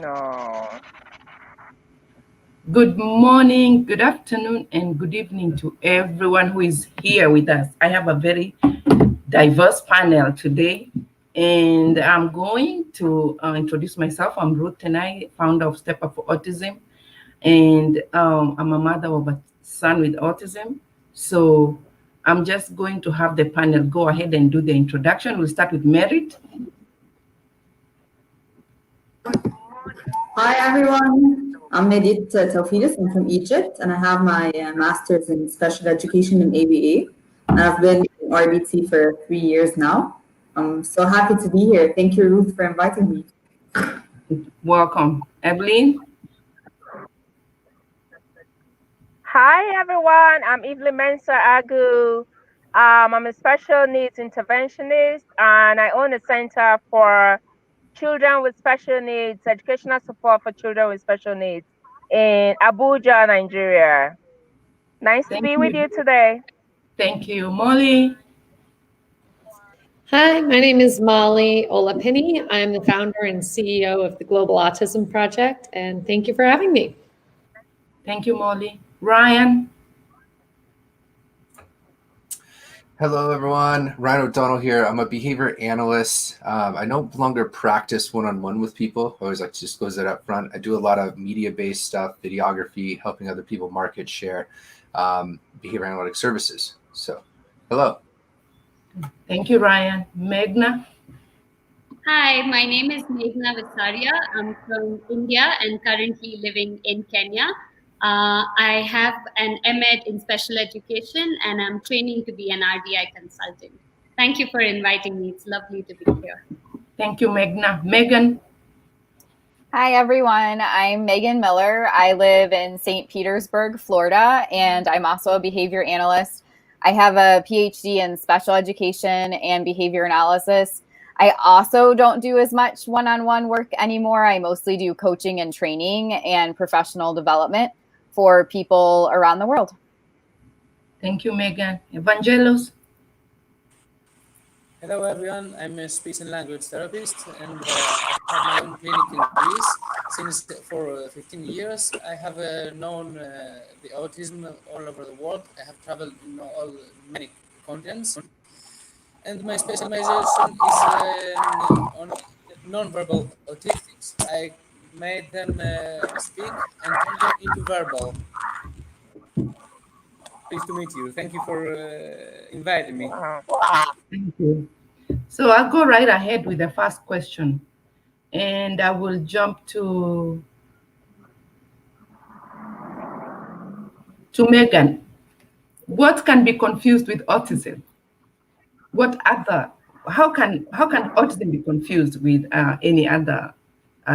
No. Good morning, good afternoon, and good evening to everyone who is here with us. I have a very diverse panel today, and I'm going to introduce myself. I'm Ruth Tenai, founder of Step Up for Autism, and I'm a mother of a son with autism. So I'm just going to have the panel go ahead and do the introduction. We'll start with Merit. Hi everyone, I'm Medit Taufidis. I'm from Egypt and I have my master's in special education in ABA. And I've been in RBT for 3 years now. I'm so happy to be here. Thank you, Ruth, for inviting me. Welcome. Evelyn. Hi, everyone. I'm Evelyn Mensah Agu. I'm a special needs interventionist, and I own a center for children with special needs, educational support for children with special needs in Abuja, Nigeria. Nice to Thank be with you. you today. Thank you. Molly. Hi, my name is Molly Olapini. I'm the founder and CEO of the Global Autism Project, and thank you for having me. Thank you, Molly. Ryan. Hello, everyone. Ryan O'Donnell here. I'm a behavior analyst. I no longer practice one-on-one with people. I always like to disclose that up front. I do a lot of media-based stuff, videography, helping other people market share behavior analytic services. So, hello. Thank you, Ryan. Meghna. Hi, my name is Meghna Visaria. I'm from India and currently living in Kenya. I have an MEd in special education and I'm training to be an RDI consultant. Thank you for inviting me. It's lovely to be here. Thank you, Meghna. Megan. Hi, everyone. I'm Megan Miller. I live in St. Petersburg, Florida, and I'm also a behavior analyst. I have a PhD in special education and behavior analysis. I also don't do as much one-on-one work anymore. I mostly do coaching and training and professional development for people around the world. Thank you, Megan. Evangelos. Hello everyone, I'm a speech and language therapist and I have my own clinic in Greece since for 15 years. I have known the autism all over the world. I have traveled in many continents and my specialization is on non-verbal autistics. I made them speak and turn them into verbal. Pleased to meet you. Thank you for inviting me. Thank you. So I'll go right ahead with the first question. And I will jump to Megan. What can be confused with autism? How can autism be confused with any other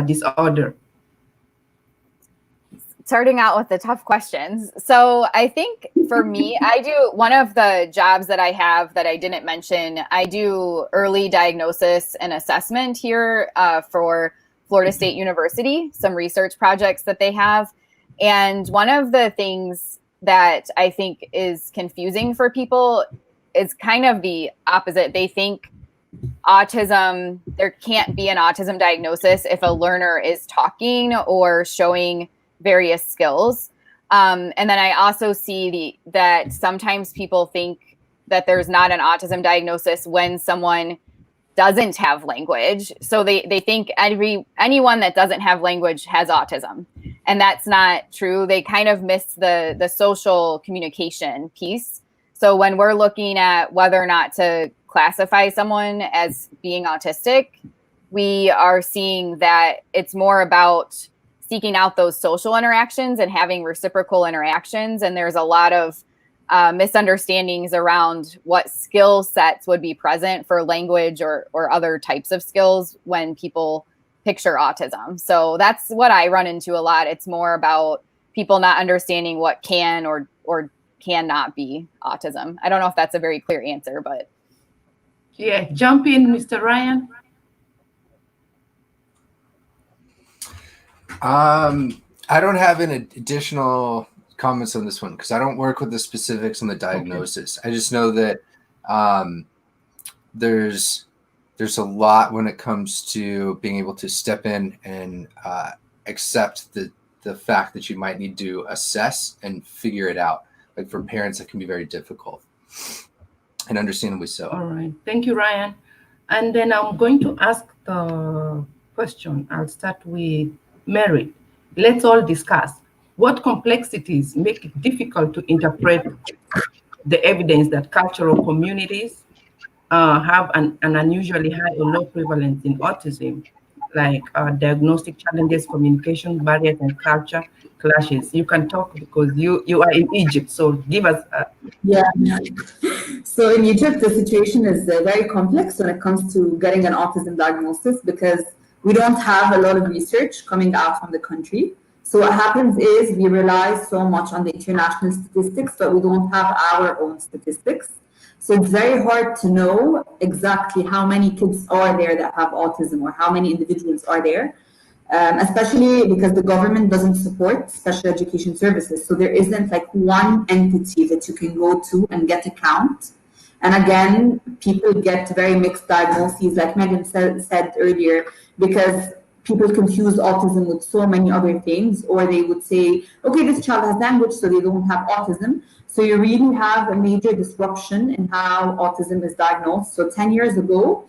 disorder? Starting out with the tough questions. So I think for me, I do one of the jobs that I have that I didn't mention. I do early diagnosis and assessment here for Florida State University, some research projects that they have. And one of the things that I think is confusing for people is kind of the opposite. They think autism, there can't be an autism diagnosis if a learner is talking or showing various skills. And then I also see that sometimes people think that there's not an autism diagnosis when someone doesn't have language. So they think anyone that doesn't have language has autism. And that's not true. They kind of miss the social communication piece. So when we're looking at whether or not to classify someone as being autistic, we are seeing that it's more about seeking out those social interactions and having reciprocal interactions. And there's a lot of misunderstandings around what skill sets would be present for language or other types of skills when people picture autism. So that's what I run into a lot. It's more about people not understanding what can or cannot be autism. I don't know if that's a very clear answer, but. Yeah, jump in, Mr. Ryan. I don't have any additional comments on this one because I don't work with the specifics on the diagnosis. Okay. I just know that there's there's a lot when it comes to being able to step in and accept the fact that you might need to assess and figure it out. Like for parents, it can be very difficult, and understandably so. All right. Thank you, Ryan. And then I'm going to ask the question. I'll start with Mary. Let's all discuss what complexities make it difficult to interpret the evidence that cultural communities have an unusually high or low prevalence in autism, like diagnostic challenges, communication barriers, and culture clashes. You can talk because you are in Egypt, so give us. Yeah. So in Egypt, the situation is very complex when it comes to getting an autism diagnosis because we don't have a lot of research coming out from the country. So what happens is we rely so much on the international statistics, but we don't have our own statistics. So it's very hard to know exactly how many kids are there that have autism or how many individuals are there, especially because the government doesn't support special education services. So there isn't like one entity that you can go to and get a count. And again, people get very mixed diagnoses, like Megan said earlier, because people confuse autism with so many other things, or they would say, okay, this child has language, so they don't have autism. So you really have a major disruption in how autism is diagnosed. So 10 years ago,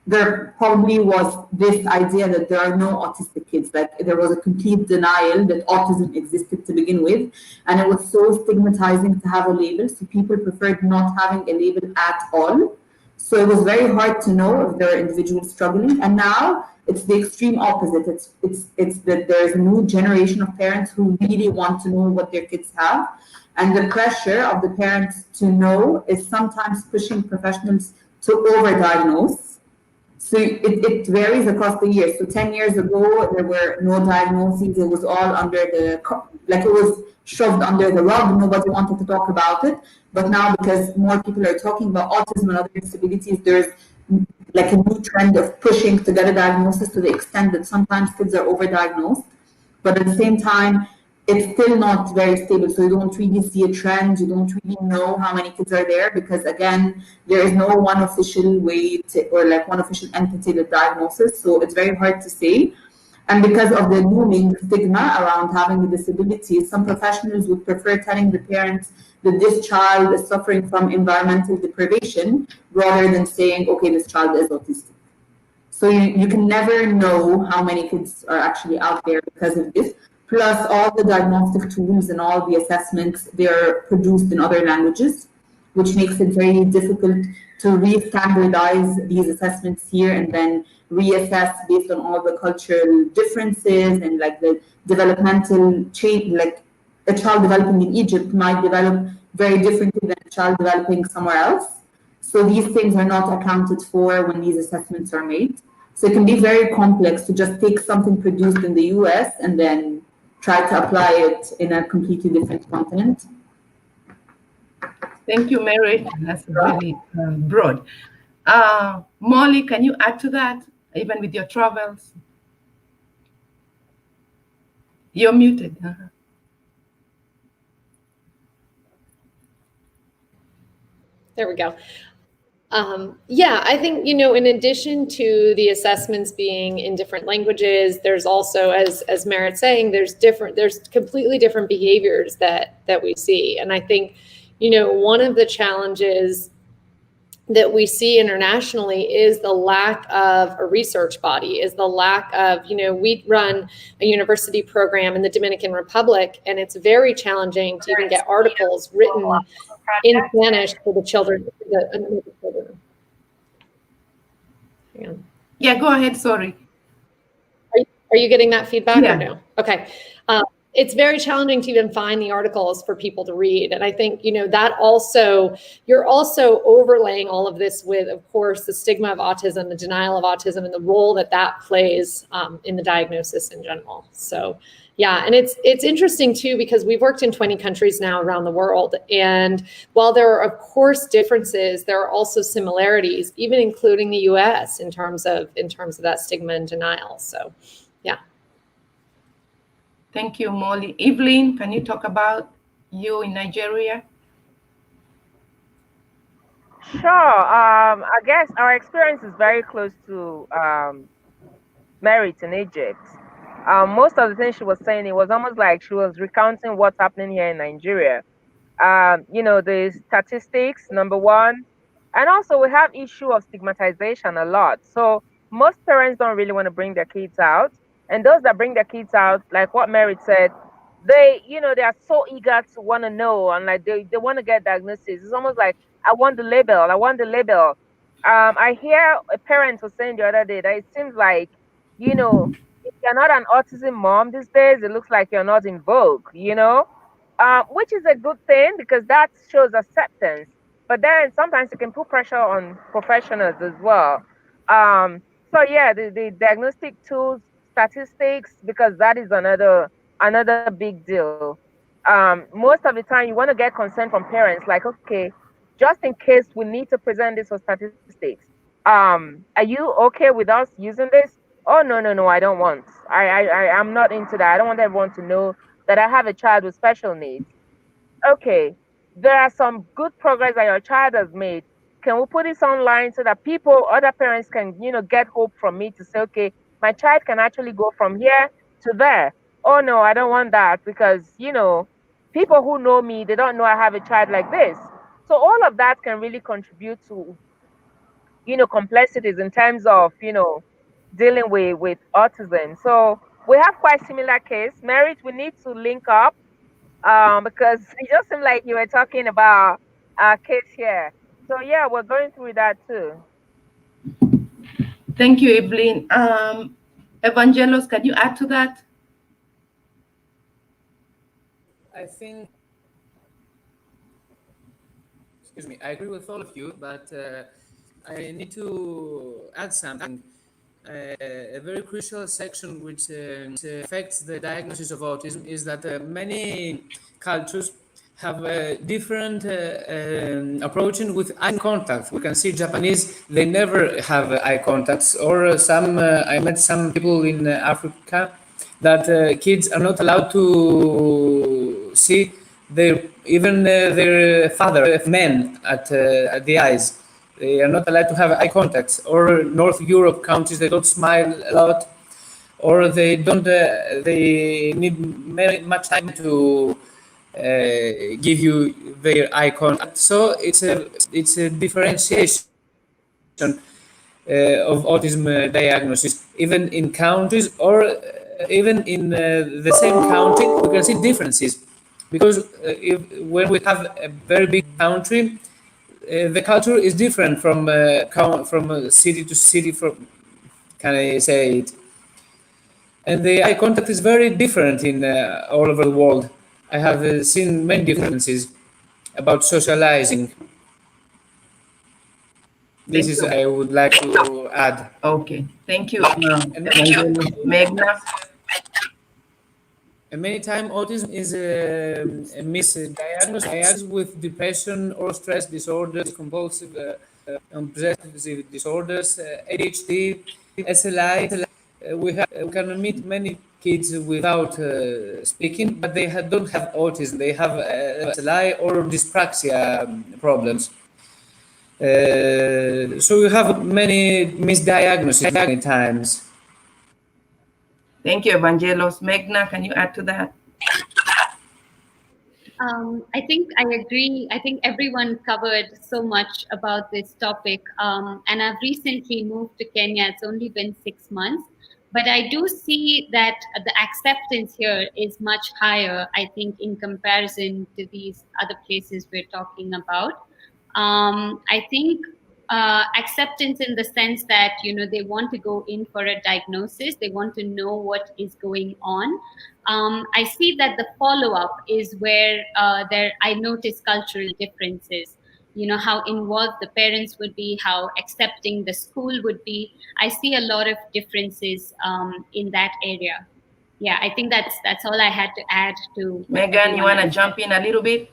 there probably was this idea that there are no autistic kids. Like there was a complete denial that autism existed to begin with. And it was so stigmatizing to have a label. So people preferred not having a label at all. So it was very hard to know if there are individuals struggling. And now it's the extreme opposite. It's that there's a new generation of parents who really want to know what their kids have. And the pressure of the parents to know is sometimes pushing professionals to overdiagnose. So it varies across the years. So 10 years ago, there were no diagnoses. It was all under like it was shoved under the rug. Nobody wanted to talk about it. But now, because more people are talking about autism and other disabilities, there's like a new trend of pushing to get a diagnosis to the extent that sometimes kids are overdiagnosed. But at the same time, it's still not very stable. So you don't really see a trend. You don't really know how many kids are there because, again, there is no one official way to, or like one official entity that diagnoses. So it's very hard to say. And because of the looming stigma around having a disability, some professionals would prefer telling the parents that this child is suffering from environmental deprivation rather than saying, okay, this child is autistic. So you can never know how many kids are actually out there because of this. Plus, all the diagnostic tools and all the assessments, they're produced in other languages, which makes it very difficult to re-standardize these assessments here and then reassess based on all the cultural differences and like the developmental change. Like a child developing in Egypt might develop very differently than a child developing somewhere else. So these things are not accounted for when these assessments are made. So it can be very complex to just take something produced in the US and then try to apply it in a completely different continent. Thank you, Mary. That's very broad. Molly, can you add to that, even with your travels? You're muted. There we go. Yeah, I think, in addition to the assessments being in different languages, there's also, as Merritt's saying, there's completely different behaviors that we see. And I think, one of the challenges that we see internationally is the lack of a research body, is the lack of, we run a university program in the Dominican Republic, and it's very challenging to even get articles written in Spanish for the children. Yeah, go ahead. Sorry. Are you getting that feedback Yeah. or no? Okay. It's very challenging to even find the articles for people to read. And I think, that also, you're also overlaying all of this with, of course, the stigma of autism, the denial of autism, and the role that plays in the diagnosis in general. So, yeah, and it's interesting too, because we've worked in 20 countries now around the world. And while there are, of course, differences, there are also similarities, even including the US in terms of that stigma and denial. So, yeah. Thank you, Molly. Evelyn, can you talk about you in Nigeria? Sure. I guess our experience is very close to Merit in Egypt. Most of the things she was saying, it was almost like she was recounting what's happening here in Nigeria. The statistics, number one, and also we have issue of stigmatization a lot. So most parents don't really want to bring their kids out, and those that bring their kids out, like what Mary said, they are so eager to want to know, and like they want to get diagnosis. It's almost like I want the label, I want the label. I hear a parent was saying the other day that it seems like, if you're not an autism mom these days, it looks like you're not in vogue. Which is a good thing because that shows acceptance. But then sometimes it can put pressure on professionals as well. So yeah, the diagnostic tools, statistics, because that is another big deal. Most of the time you want to get consent from parents, like, okay, just in case we need to present this for statistics. Are you okay with us using this? Oh, no, no, no, I don't want. I'm not into that. I don't want everyone to know that I have a child with special needs. Okay, there are some good progress that your child has made. Can we put this online so that other parents can, get hope from me to say, okay, my child can actually go from here to there. Oh no, I don't want that because, people who know me, they don't know I have a child like this. So all of that can really contribute to, complexities in terms of, dealing with autism. So we have quite similar case. Merit, we need to link up because it just seemed like you were talking about our case here. So yeah, we're going through that too. Thank you, Evelyn. Evangelos, can you add to that? I think, excuse me, I agree with all of you, but I need to add something. A very crucial section which affects the diagnosis of autism is that many cultures have a different approaching with eye contact. We can see Japanese, they never have eye contacts, or I met some people in Africa that kids are not allowed to see their father, men, at the eyes. They are not allowed to have eye contacts. Or North Europe countries, they don't smile a lot, or they don't. They need much time to give you their eye contact. So it's a differentiation of autism diagnosis, even in countries, or even in the same country, we can see differences. Because when we have a very big country, the culture is different from city to city. From can I say it? And the eye contact is very different in all over the world. I have seen many differences about socializing. This Thank is you. I would like to add. Okay, thank you, And Evangelos. Megna. many times autism is a misdiagnosis with depression or stress disorders, compulsive obsessive disorders, ADHD, SLI. We can meet many kids without speaking, but they don't have autism. They have SLI or dyspraxia problems. So you have many misdiagnoses many times. Thank you, Evangelos. Megna, can you add to that? I think I agree. I think everyone covered so much about this topic. And I've recently moved to Kenya. It's only been 6 months. But I do see that the acceptance here is much higher, I think, in comparison to these other places we're talking about. I think acceptance in the sense that, they want to go in for a diagnosis, they want to know what is going on. I see that the follow up is where I notice cultural differences. How involved the parents would be, how accepting the school would be. I see a lot of differences in that area. Yeah, I think that's all I had to add to what Megan, you everyone want to else said. jump in a little bit?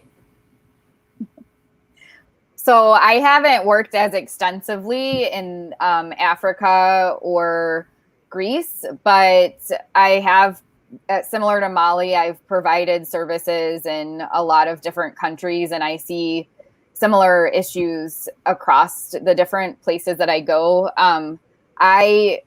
So I haven't worked as extensively in Africa or Greece, but I have, similar to Molly, I've provided services in a lot of different countries, and I see similar issues across the different places that I go. I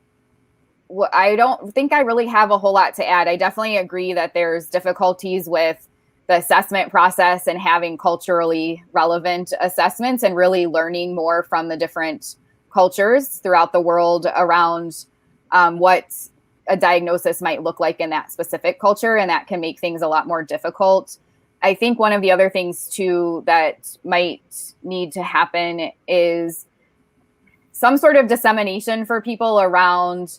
don't think I really have a whole lot to add. I definitely agree that there's difficulties with the assessment process and having culturally relevant assessments and really learning more from the different cultures throughout the world around what a diagnosis might look like in that specific culture. And that can make things a lot more difficult. I think one of the other things too that might need to happen is some sort of dissemination for people around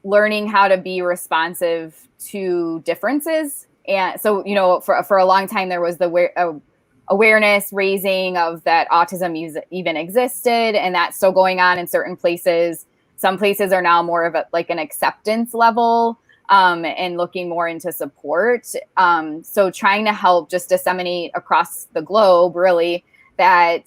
learning how to be responsive to differences. And so, you know, for a long time, there was the awareness raising of that autism even existed, and that's still going on in certain places. Some places are now more of like an acceptance level and looking more into support. So trying to help just disseminate across the globe, really, that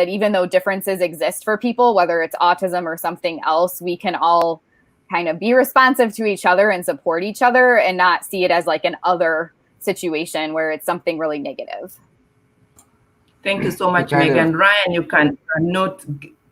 even though differences exist for people, whether it's autism or something else, we can all kind of be responsive to each other and support each other and not see it as like an other situation where it's something really negative. Thank you so much, Megan. Ryan, you can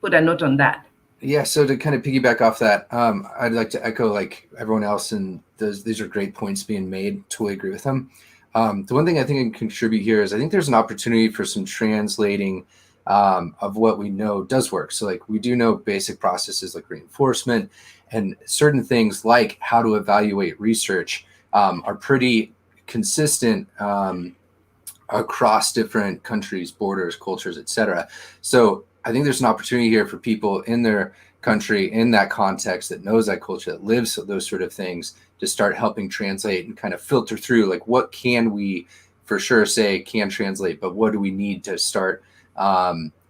put a note on that. Yeah, so to kind of piggyback off that, I'd like to echo like everyone else, and these are great points being made. Totally agree with them. The one thing I think I can contribute here is I think there's an opportunity for some translating of what we know does work. So like we do know basic processes like reinforcement, and certain things like how to evaluate research are pretty consistent across different countries, borders, cultures, etc. So I think there's an opportunity here for people in their country, in that context, that knows that culture, that lives those sort of things, to start helping translate and kind of filter through, like, what can we for sure say can translate, but what do we need to start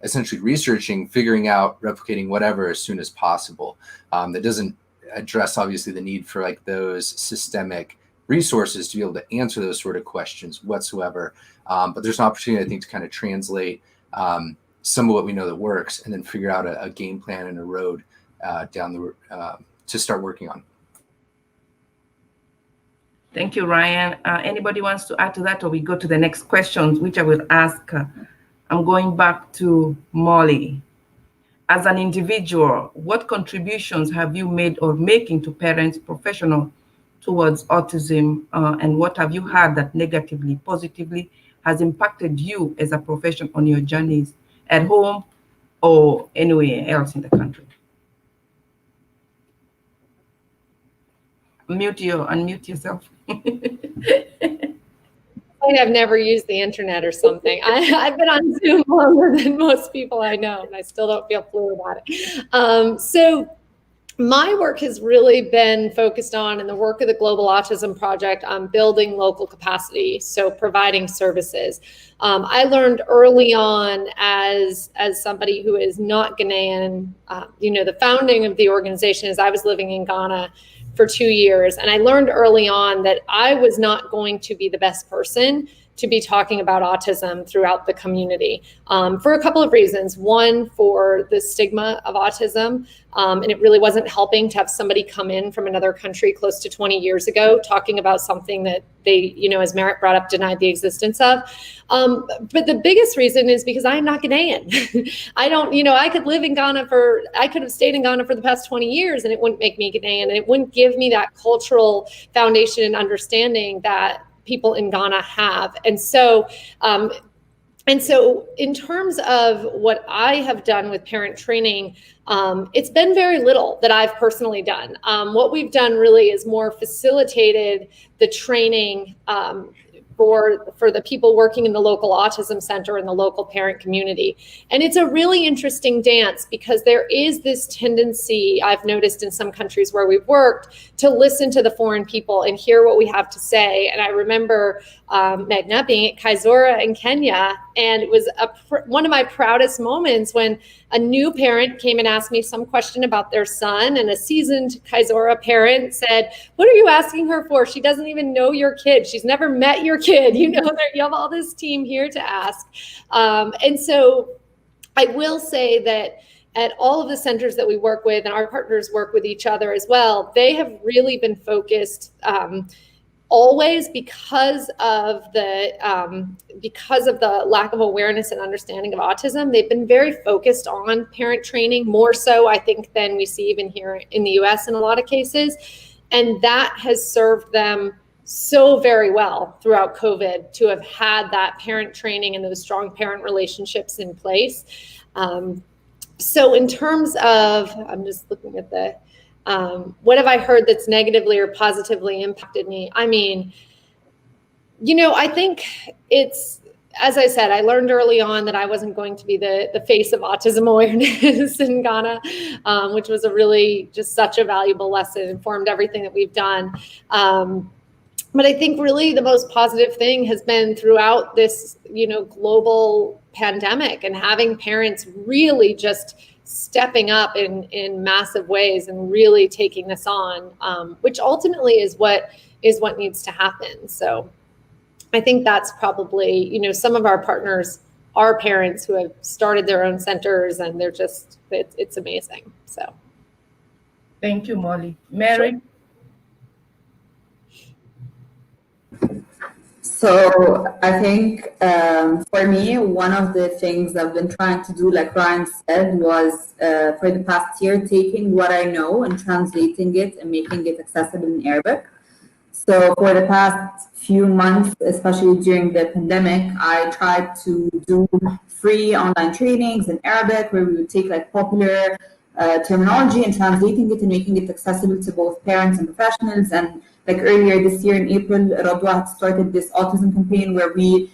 essentially researching, figuring out, replicating, whatever, as soon as possible. That doesn't address, obviously, the need for like those systemic resources to be able to answer those sort of questions whatsoever. But there's an opportunity, I think, to kind of translate some of what we know that works, and then figure out a game plan and a road down the to start working on. Thank you, Ryan. Anybody wants to add to that, or we go to the next questions, which I will ask. I'm going back to Molly. As an individual, what contributions have you made or making to parents, professional towards autism, and what have you had that negatively, positively has impacted you as a profession on your journeys at home or anywhere else in the country? Unmute yourself. I've never used the internet or something. I've been on Zoom longer than most people I know, and I still don't feel fluid about it. So my work has really been focused on, in the work of the Global Autism Project, on building local capacity, so providing services. I learned early on as somebody who is not Ghanaian, the founding of the organization is I was living in Ghana for 2 years. And I learned early on that I was not going to be the best person to be talking about autism throughout the community for a couple of reasons. One, for the stigma of autism, and it really wasn't helping to have somebody come in from another country close to 20 years ago talking about something that they, as Merritt brought up, denied the existence of. But the biggest reason is because I'm not Ghanaian. I don't, I could live in Ghana I could have stayed in Ghana for the past 20 years and it wouldn't make me Ghanaian, and it wouldn't give me that cultural foundation and understanding that people in Ghana have. And so in terms of what I have done with parent training, it's been very little that I've personally done. What we've done really is more facilitated the training for the people working in the local autism center and the local parent community. And it's a really interesting dance because there is this tendency I've noticed in some countries where we've worked to listen to the foreign people and hear what we have to say. And I remember Meghna being at Kaizora in Kenya, and it was one of my proudest moments when a new parent came and asked me some question about their son, and a seasoned Kaizora parent said, "What are you asking her for? She doesn't even know your kid. She's never met your kid. You have all this team here to ask." And so I will say that at all of the centers that we work with, and our partners work with each other as well, they have really been focused always, because of the lack of awareness and understanding of autism, they've been very focused on parent training, more so I think than we see even here in the US in a lot of cases. And that has served them so very well throughout COVID to have had that parent training and those strong parent relationships in place. So in terms of, I'm just looking at the, what have I heard that's negatively or positively impacted me? I mean, I think it's, as I said, I learned early on that I wasn't going to be the face of autism awareness in Ghana, which was a really just such a valuable lesson, informed everything that we've done. But I think really the most positive thing has been throughout this, global pandemic, and having parents really just stepping up in massive ways and really taking this on, which ultimately is what needs to happen. So I think that's probably, some of our partners are parents who have started their own centers, and they're just, it's amazing. So. Thank you, Molly. Mary? Sure. So I think for me, one of the things I've been trying to do, like Ryan said, was for the past year, taking what I know and translating it and making it accessible in Arabic. So for the past few months, especially during the pandemic, I tried to do free online trainings in Arabic, where we would take like popular terminology and translating it and making it accessible to both parents and professionals. And like earlier this year in April, Radwa had started this autism campaign where we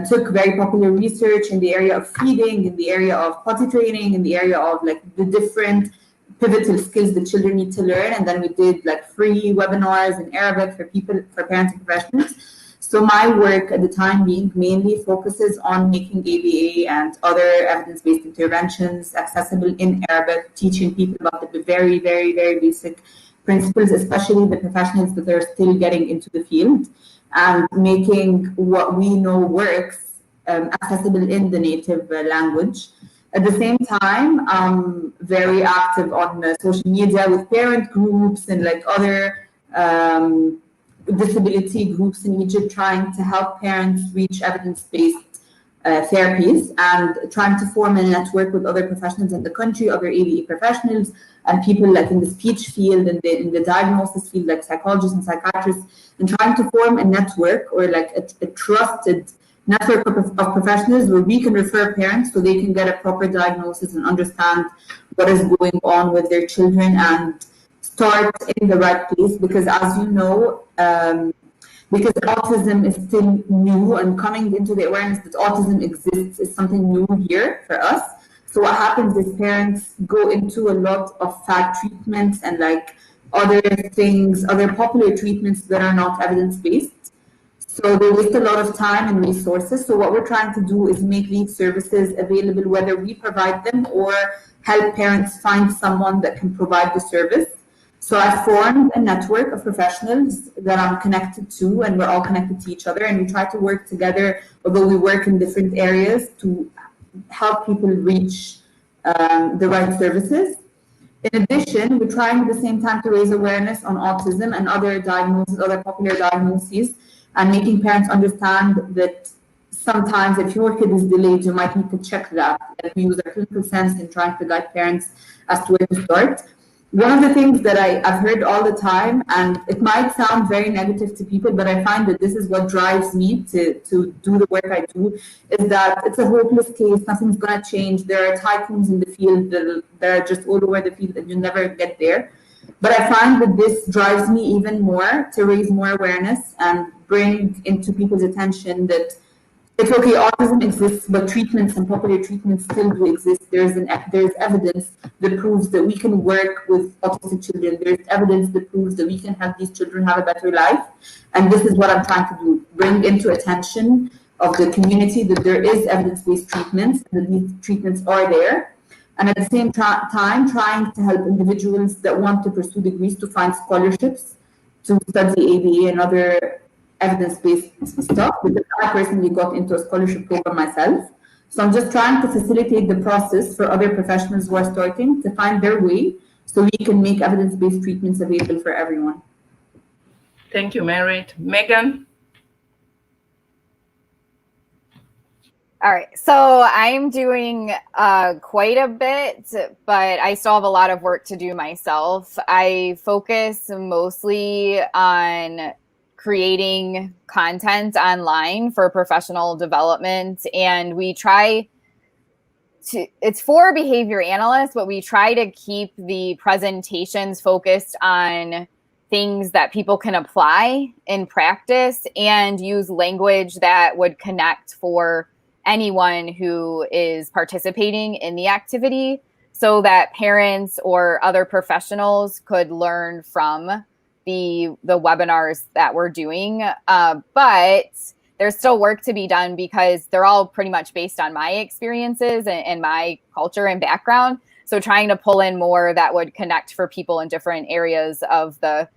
took very popular research in the area of feeding, in the area of potty training, in the area of like the different pivotal skills that children need to learn. And then we did like free webinars in Arabic for parents and professionals. So my work at the time being mainly focuses on making ABA and other evidence-based interventions accessible in Arabic, teaching people about the very, very, very basic principles, especially the professionals that are still getting into the field, and making what we know works accessible in the native language. At the same time, I'm very active on social media with parent groups and like other disability groups in Egypt, trying to help parents reach evidence-based therapies, and trying to form a network with other professionals in the country, other ABA professionals, and people like in the speech field and in the diagnosis field, like psychologists and psychiatrists, and trying to form a network or like a trusted network of professionals where we can refer parents so they can get a proper diagnosis and understand what is going on with their children and start in the right place. Because as you know, because autism is still new, and coming into the awareness that autism exists is something new here for us. So what happens is parents go into a lot of fad treatments and like other things, other popular treatments that are not evidence-based. So they waste a lot of time and resources. So what we're trying to do is make these services available, whether we provide them or help parents find someone that can provide the service. So I formed a network of professionals that I'm connected to, and we're all connected to each other, and we try to work together, although we work in different areas, to help people reach the right services. In addition, we're trying at the same time to raise awareness on autism and other diagnoses, other popular diagnoses, and making parents understand that sometimes if your kid is delayed, you might need to check that. Like we use our clinical sense in trying to guide parents as to where to start. One of the things that I've heard all the time, and it might sound very negative to people, but I find that this is what drives me to do the work I do, is that it's a hopeless case. Nothing's going to change. There are tycoons in the field that are just all over the field, and you never get there. But I find that this drives me even more to raise more awareness and bring into people's attention that it's okay, autism exists, but treatments and popular treatments still do exist. There's evidence that proves that we can work with autistic children. There's evidence that proves that we can help these children have a better life. And this is what I'm trying to do, bring into attention of the community that there is evidence-based treatments, and that these treatments are there. And at the same time, trying to help individuals that want to pursue degrees to find scholarships to study ABA and other evidence-based stuff, because I personally got into a scholarship program myself. So I'm just trying to facilitate the process for other professionals who are starting to find their way so we can make evidence-based treatments available for everyone. Thank you, Merit. Megan? All right. So I'm doing quite a bit, but I still have a lot of work to do myself. I focus mostly on creating content online for professional development. And we try to, it's for behavior analysts, but we try to keep the presentations focused on things that people can apply in practice and use language that would connect for anyone who is participating in the activity so that parents or other professionals could learn from the webinars that we're doing. But there's still work to be done because they're all pretty much based on my experiences and my culture and background. So trying to pull in more that would connect for people in different areas of the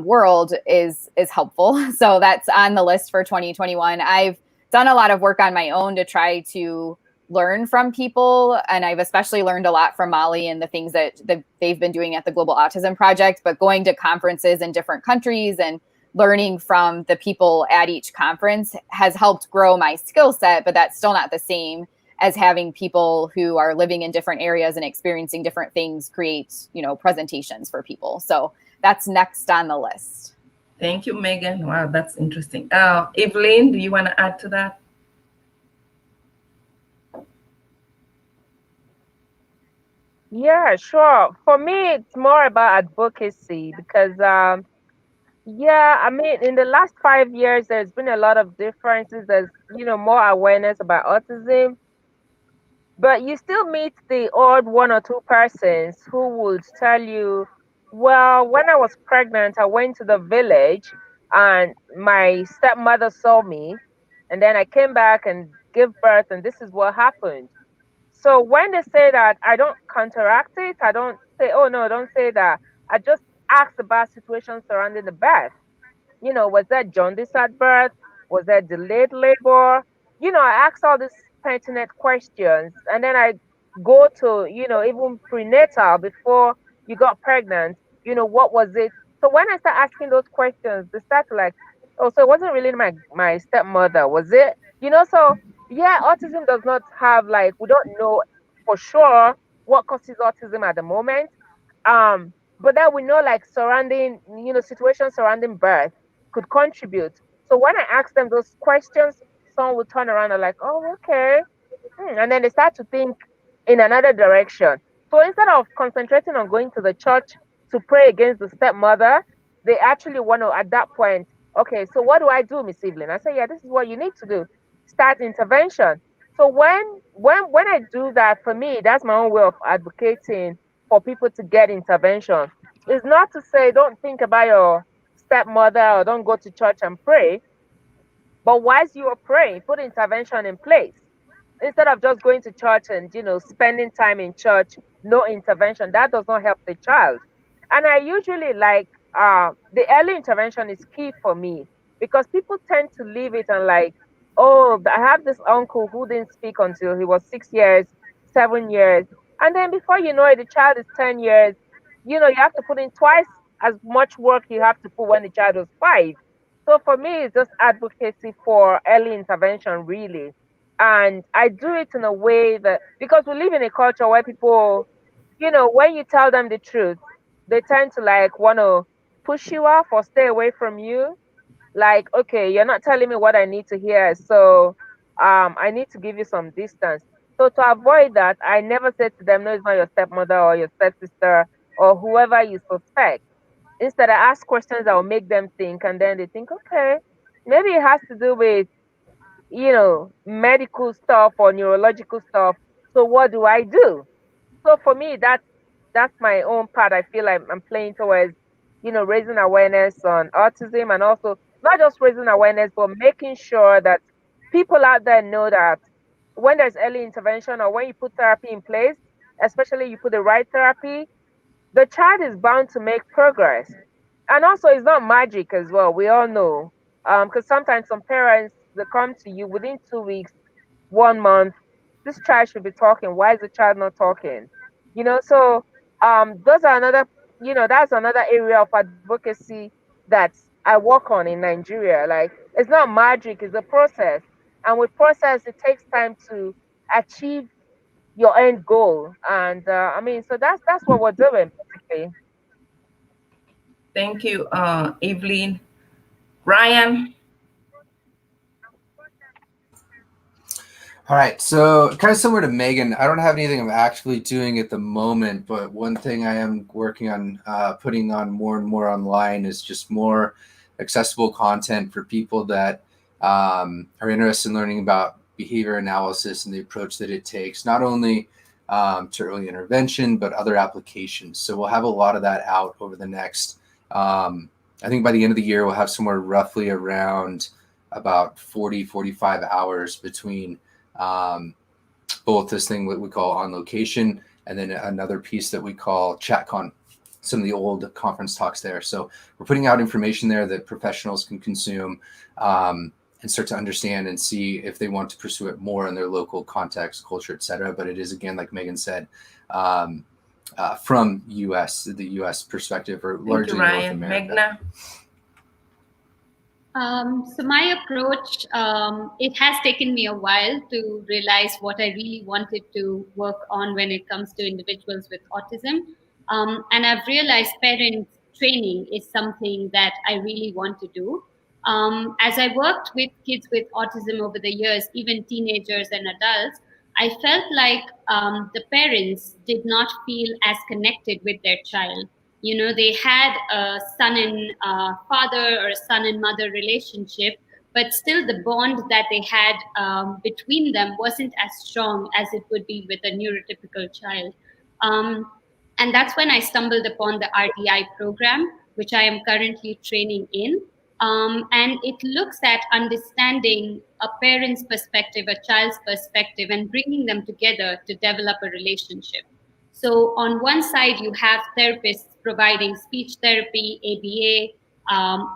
world is helpful. So that's on the list for 2021. I've done a lot of work on my own to try to learn from people, and I've especially learned a lot from Molly and the things that they've been doing at the Global Autism Project. But going to conferences in different countries and learning from the people at each conference has helped grow my skill set, but that's still not the same as having people who are living in different areas and experiencing different things create, presentations for people. So that's next on the list. Thank you, Megan. Wow, that's interesting. Evelyn, do you want to add to that? Yeah, sure. For me, it's more about advocacy because, yeah, I mean, in the last 5 years, there's been a lot of differences. There's, more awareness about autism, but you still meet the odd one or two persons who would tell you, well, when I was pregnant, I went to the village and my stepmother saw me, and then I came back and gave birth, and this is what happened. So when they say that, I don't counteract it. I don't say, oh no, don't say that. I just ask about situations surrounding the birth. Was there jaundice at birth? Was there delayed labor? I ask all these pertinent questions, and then I go to, even prenatal before you got pregnant. What was it? So when I start asking those questions, they start to like, oh, so it wasn't really my stepmother, was it? So yeah, autism does not have, like, we don't know for sure what causes autism at the moment. But then we know, like, surrounding, situations surrounding birth could contribute. So when I ask them those questions, someone will turn around and like, oh, okay. And then they start to think in another direction. So instead of concentrating on going to the church to pray against the stepmother, they actually want to, at that point, okay, so what do I do, Miss Evelyn? I say, yeah, this is what you need to do. Start intervention. So when I do that, for me, that's my own way of advocating for people to get intervention. It's not to say don't think about your stepmother or don't go to church and pray, but whilst you are praying, put intervention in place instead of just going to church and spending time in church. No intervention, that does not help the child. And I usually like, the early intervention is key for me because people tend to leave it and like, oh, I have this uncle who didn't speak until he was 6 years, 7 years, and then before you know it, the child is 10 years. You have to put in twice as much work you have to put when the child was 5. So for me, it's just advocacy for early intervention, really. And I do it in a way that, because we live in a culture where people, when you tell them the truth, they tend to like want to push you off or stay away from you. Like, okay, you're not telling me what I need to hear, so I need to give you some distance. So to avoid that, I never say to them, no, it's not your stepmother or your stepsister or whoever you suspect. Instead, I ask questions that will make them think, and then they think, okay, maybe it has to do with, medical stuff or neurological stuff. So what do I do? So for me, that's my own part. I feel like I'm playing towards, raising awareness on autism, and also not just raising awareness, but making sure that people out there know that when there's early intervention or when you put therapy in place, especially you put the right therapy, the child is bound to make progress. And also, it's not magic as well. We all know. Because sometimes some parents, they come to you within 2 weeks, 1 month, this child should be talking. Why is the child not talking? So those are another, that's another area of advocacy that I work on in Nigeria. Like, it's not magic, it's a process. And with process, it takes time to achieve your end goal. And I mean, so that's what we're doing basically. Thank you, Evelyn. Ryan, All right, so kind of similar to Megan, I don't have anything I'm actually doing at the moment, but one thing I am working on putting on more and more online is just more accessible content for people that are interested in learning about behavior analysis and the approach that it takes, not only to early intervention, but other applications. So we'll have a lot of that out over the next, I think by the end of the year, we'll have somewhere roughly around about 45 hours between both this thing what we call on location and then another piece that we call ChatCon, some of the old conference talks there. So we're putting out information there that professionals can consume and start to understand and see if they want to pursue it more in their local context, culture, etc. But it is, again, like Megan said, from the U.S. perspective, or thank you, largely North Ryan. America. Megna, So my approach, it has taken me a while to realize what I really wanted to work on when it comes to individuals with autism. And I've realized parent training is something that I really want to do. As I worked with kids with autism over the years, even teenagers and adults, I felt like the parents did not feel as connected with their child. You know, they had a son and father or a son and mother relationship, but still the bond that they had between them wasn't as strong as it would be with a neurotypical child. Um, and that's when I stumbled upon the RTI program, which I am currently training in. And it looks at understanding a parent's perspective, a child's perspective, and bringing them together to develop a relationship. So, on one side, you have therapists providing speech therapy, ABA,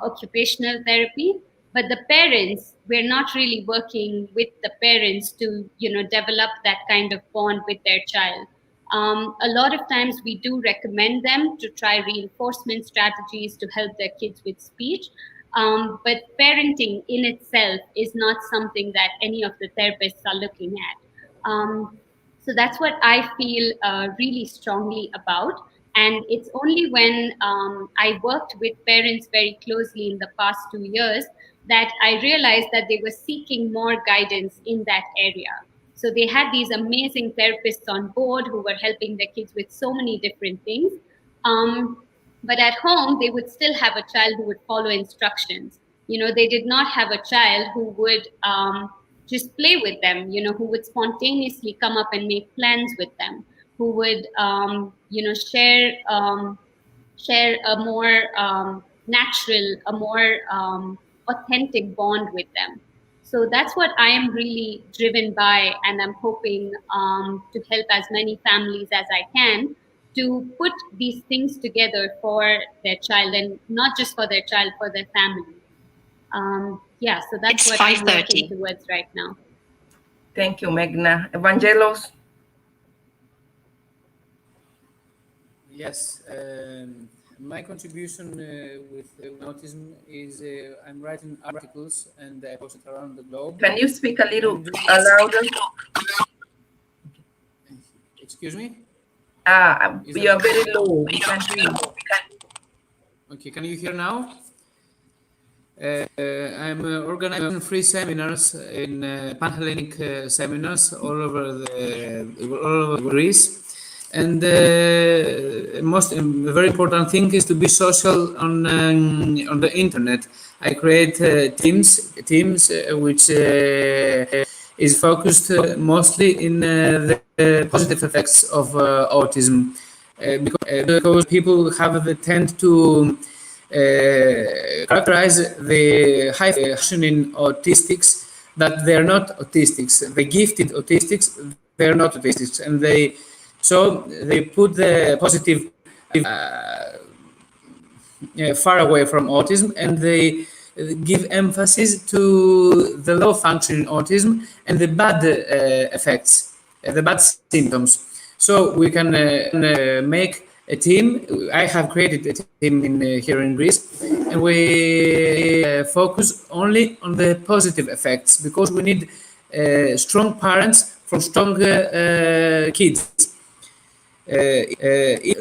occupational therapy, but the parents, we're not really working with the parents to, develop that kind of bond with their child. A lot of times we do recommend them to try reinforcement strategies to help their kids with speech. But parenting in itself is not something that any of the therapists are looking at. So that's what I feel really strongly about. And it's only when I worked with parents very closely in the past 2 years that I realized that they were seeking more guidance in that area. So they had these amazing therapists on board who were helping their kids with so many different things. But at home, they would still have a child who would follow instructions. They did not have a child who would just play with them, who would spontaneously come up and make plans with them, who would, share a more natural, a more authentic bond with them. So that's what I am really driven by, and I'm hoping to help as many families as I can to put these things together for their child, and not just for their child, for their family. Yeah, so that's what I'm working towards right now. thank you, Megna. Evangelos, Yes, my contribution with autism is I'm writing articles and I post it around the globe. can you speak a little louder? Excuse me? You're very low. We can't hear you. Okay, can you hear now? I'm organizing free seminars in Pan-Hellenic seminars all over Greece. And the very important thing is to be social on the internet. I create teams which is focused mostly in the positive effects of autism, because people have the tend to characterize the high functioning autistics that they're not autistics. The gifted autistics, they're not autistics, and they put the positive far away from autism, and they give emphasis to the low functioning autism and the bad effects, the bad symptoms. So we can make a team. I have created a team in here in Greece, and we focus only on the positive effects because we need strong parents from strong kids.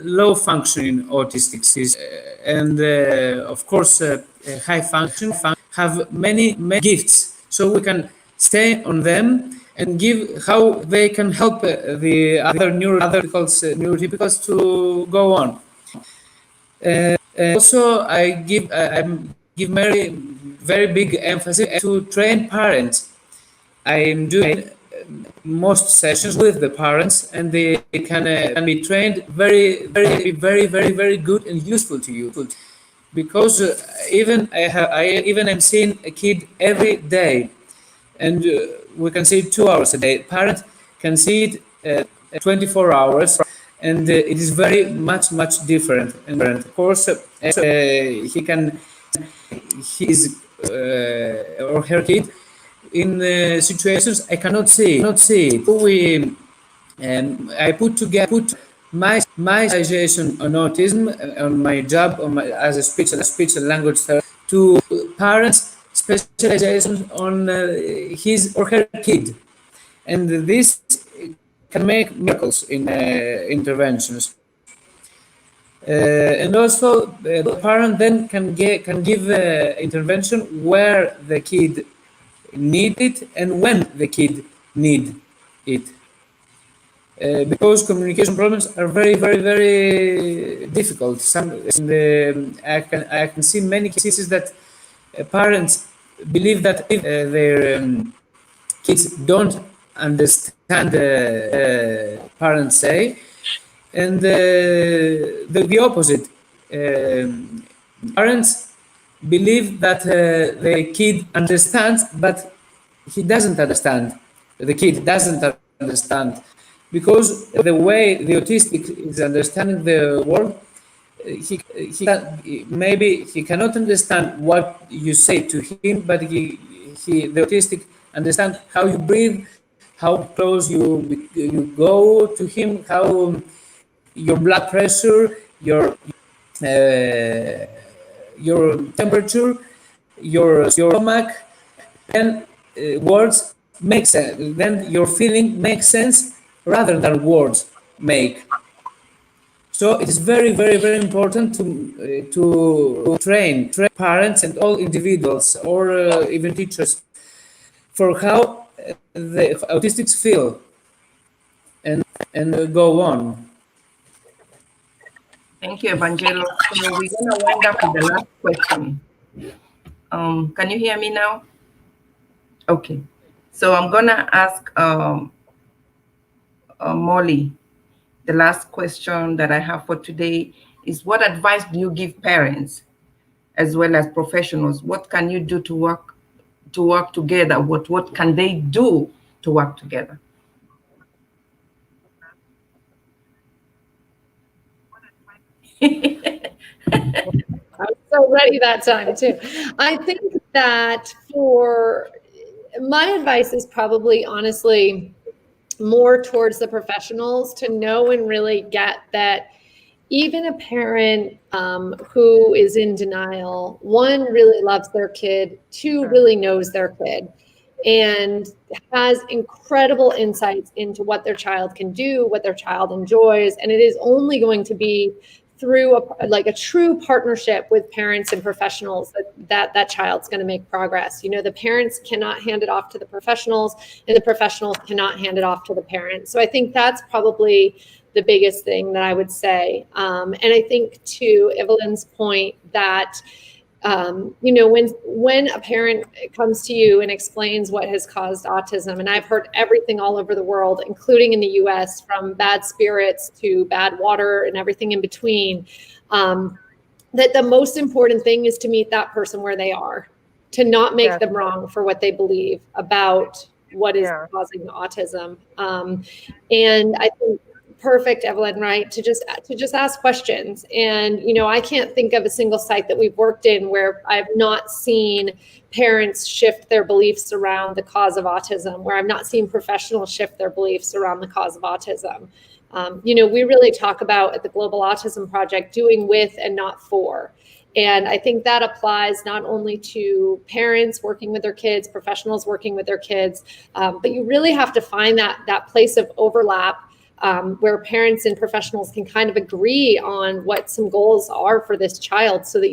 Low functioning autistics is, and of course, high function have many gifts. So we can stay on them and give how they can help the other neurotypicals to go on. Also, I give very big emphasis to train parents. I'm doing most sessions with the parents, and they can be trained very good and useful to you. Because even I'm seeing a kid every day, and we can see it 2 hours a day. Parent can see it 24 hours, and it is very much different. And of course, he can his or her kid in situations I cannot see. So I put my specialization on autism on my job as a speech and language therapist to parents' specialization on his or her kid, and this can make miracles in interventions. And also, the parent then can give intervention where the kid need it and when the kid need it. Because communication problems are very difficult. I can see many cases that parents believe that their kids don't understand parents say, and the opposite. Parents believe that the kid understands, but he doesn't understand. The kid doesn't understand because the way the autistic is understanding the world, maybe he cannot understand what you say to him, but the autistic understand how you breathe, how close you go to him, how your blood pressure, uh, your temperature, your stomach, then words make sense. Then your feeling makes sense rather than words make. So it is very important to train parents and all individuals or even teachers for how the autistics feel and go on. Thank you, Evangelo. So we're gonna wind up with the last question. Can you hear me now? Okay. So I'm gonna ask Molly. The last question that I have for today is: what advice do you give parents as well as professionals? What can you do to work together? What can they do to work together? I was so ready that time too. I think that for my advice is probably honestly more towards the professionals to know and really get that even a parent who is in denial, one, really loves their kid, two, really knows their kid, and has incredible insights into what their child can do, what their child enjoys. And it is only going to be through a true partnership with parents and professionals that child's going to make progress. You know, the parents cannot hand it off to the professionals, and the professionals cannot hand it off to the parents. So I think that's probably the biggest thing that I would say. And I think to Evelyn's point that you know, when a parent comes to you and explains what has caused autism, and I've heard everything all over the world, including in the US, from bad spirits to bad water and everything in between, that the most important thing is to meet that person where they are, to not make them wrong for what they believe about what is causing autism. And I think perfect, Evelyn, right? To just ask questions. And, you know, I can't think of a single site that we've worked in where I've not seen parents shift their beliefs around the cause of autism, where I've not seen professionals shift their beliefs around the cause of autism. We really talk about at the Global Autism Project doing with and not for. And I think that applies not only to parents working with their kids, professionals working with their kids, but you really have to find that place of overlap where parents and professionals can kind of agree on what some goals are for this child, so that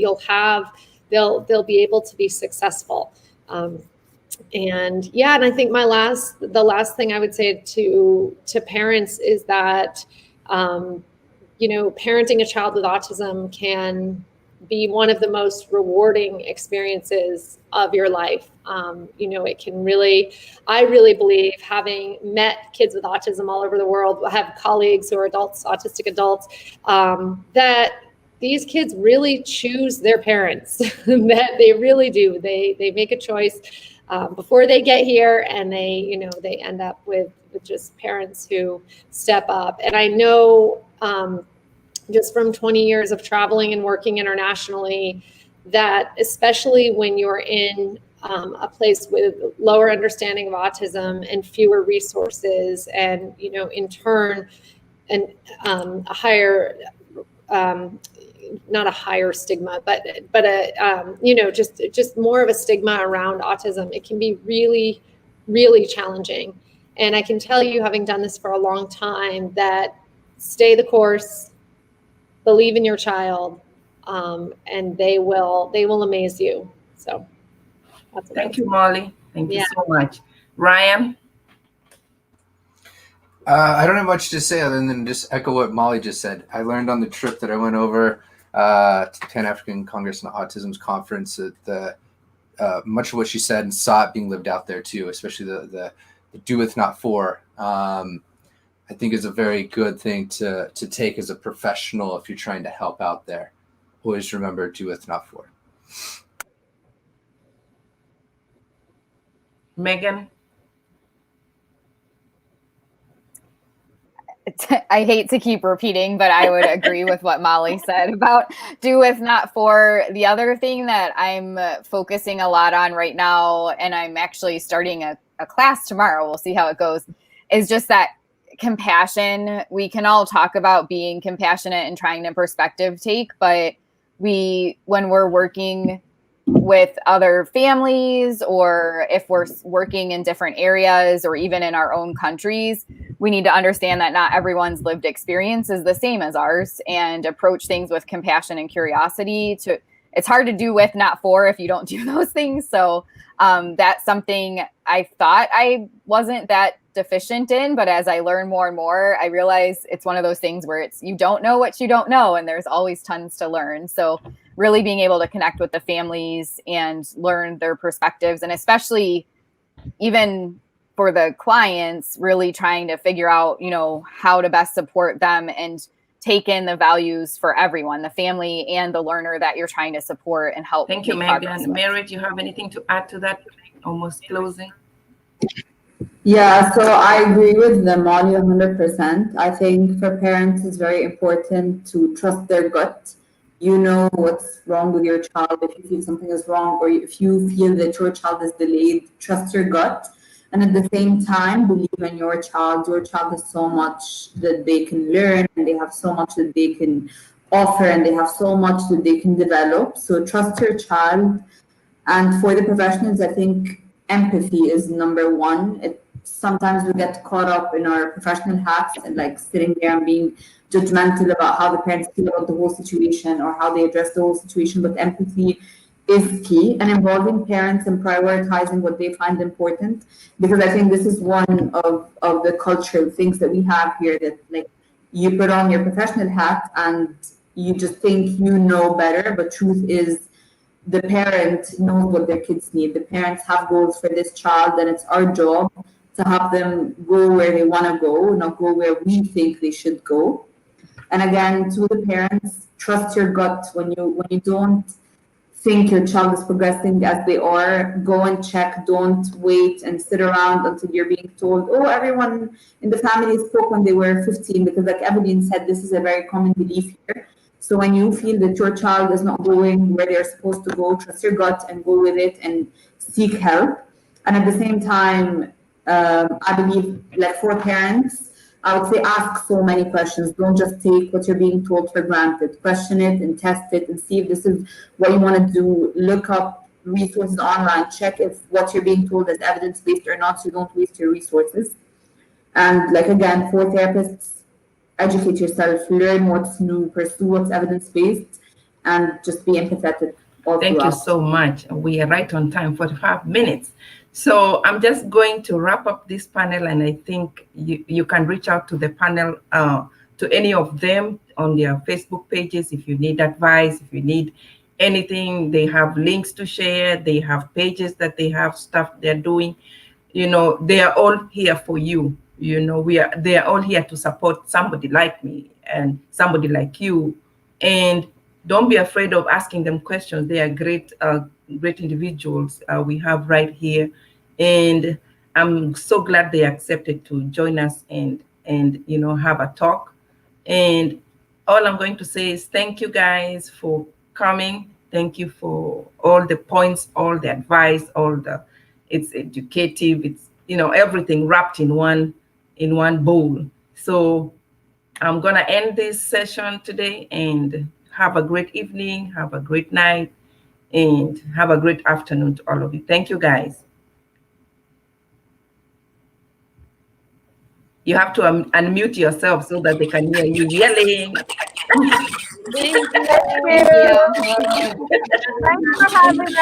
they'll be able to be successful. And I think the last thing I would say to parents is that parenting a child with autism can be one of the most rewarding experiences of your life. It can really, I really believe, having met kids with autism all over the world, have colleagues who are adults, autistic adults, that these kids really choose their parents. That they really do. They make a choice before they get here, and they end up with just parents who step up. And I know just from 20 years of traveling and working internationally, that especially when you're in a place with lower understanding of autism and fewer resources, and in turn, and a higher not a higher stigma, but just more of a stigma around autism, it can be really, really challenging. And I can tell you, having done this for a long time, that stay the course, believe in your child, and they will amaze you. So that's what Thank you, Molly. Thank you so much. Ryan? I don't have much to say other than just echo what Molly just said. I learned on the trip that I went over to the Pan-African Congress and Autism's conference that much of what she said, and saw it being lived out there too, especially the do with not for. I think is a very good thing to take as a professional if you're trying to help out there. Always remember, do with not for. Megan? I hate to keep repeating, but I would agree with what Molly said about do with not for. The other thing that I'm focusing a lot on right now, and I'm actually starting a class tomorrow, we'll see how it goes, is just that compassion. We can all talk about being compassionate and trying to perspective take, but when we're working with other families, or if we're working in different areas or even in our own countries, we need to understand that not everyone's lived experience is the same as ours, and approach things with compassion and curiosity. It's hard to do with, not for, if you don't do those things. So that's something I thought I wasn't that deficient in, but as I learn more and more, I realize it's one of those things where you don't know what you don't know, and there's always tons to learn. So really being able to connect with the families and learn their perspectives, and especially even for the clients, really trying to figure out, how to best support them and take in the values for everyone, the family and the learner that you're trying to support and help. Thank you, Megan. Mary, do you have anything to add to that? Almost closing. Yeah, so I agree with the Molly 100%. I think for parents, it's very important to trust their gut. You know what's wrong with your child. If you feel something is wrong, or if you feel that your child is delayed, trust your gut. And at the same time, believe in your child. Your child has so much that they can learn, and they have so much that they can offer, and they have so much that they can develop. So trust your child. And for the professionals, I think empathy is number one. Sometimes we get caught up in our professional hats and like sitting there and being judgmental about how the parents feel about the whole situation or how they address the whole situation. But empathy is key, and involving parents and prioritizing what they find important, because I think this is one of the cultural things that we have here, that like you put on your professional hat and you just think you know better, but truth is the parent knows what their kids need. The parents have goals for this child, and it's our job to help them go where they want to go, not go where we think they should go. And again, to the parents, trust your gut. When you don't think your child is progressing as they are, go and check. Don't wait and sit around until you're being told, oh, everyone in the family spoke when they were 15, because like Evelyn said, this is a very common belief here. So when you feel that your child is not going where they're supposed to go, trust your gut and go with it and seek help. And at the same time, I believe, like for parents, I would say ask so many questions. Don't just take what you're being told for granted. Question it and test it and see if this is what you want to do. Look up resources online. Check if what you're being told is evidence-based or not, so you don't waste your resources. And like again, for therapists, educate yourself, learn what's new, pursue what's evidence-based, and just be empathetic all Thank you throughout. so much. We are right on time, 45 minutes. So I'm just going to wrap up this panel, and I think you can reach out to the panel, to any of them on their Facebook pages if you need advice, if you need anything. They have links to share. They have pages that they have stuff they're doing. You know, they are all here for you. You know, they are all here to support somebody like me and somebody like you. And don't be afraid of asking them questions. They are great, great individuals we have right here. And I'm so glad they accepted to join us and you know, have a talk. And all I'm going to say is thank you guys for coming. Thank you for all the points, all the advice, it's educative, it's, you know, everything wrapped in one bowl. So I'm gonna end this session today, and have a great evening, have a great night, and have a great afternoon to all of you. Thank you, guys. You have to unmute yourself so that they can hear you yelling. Thank you. Thank you. Thanks for having us.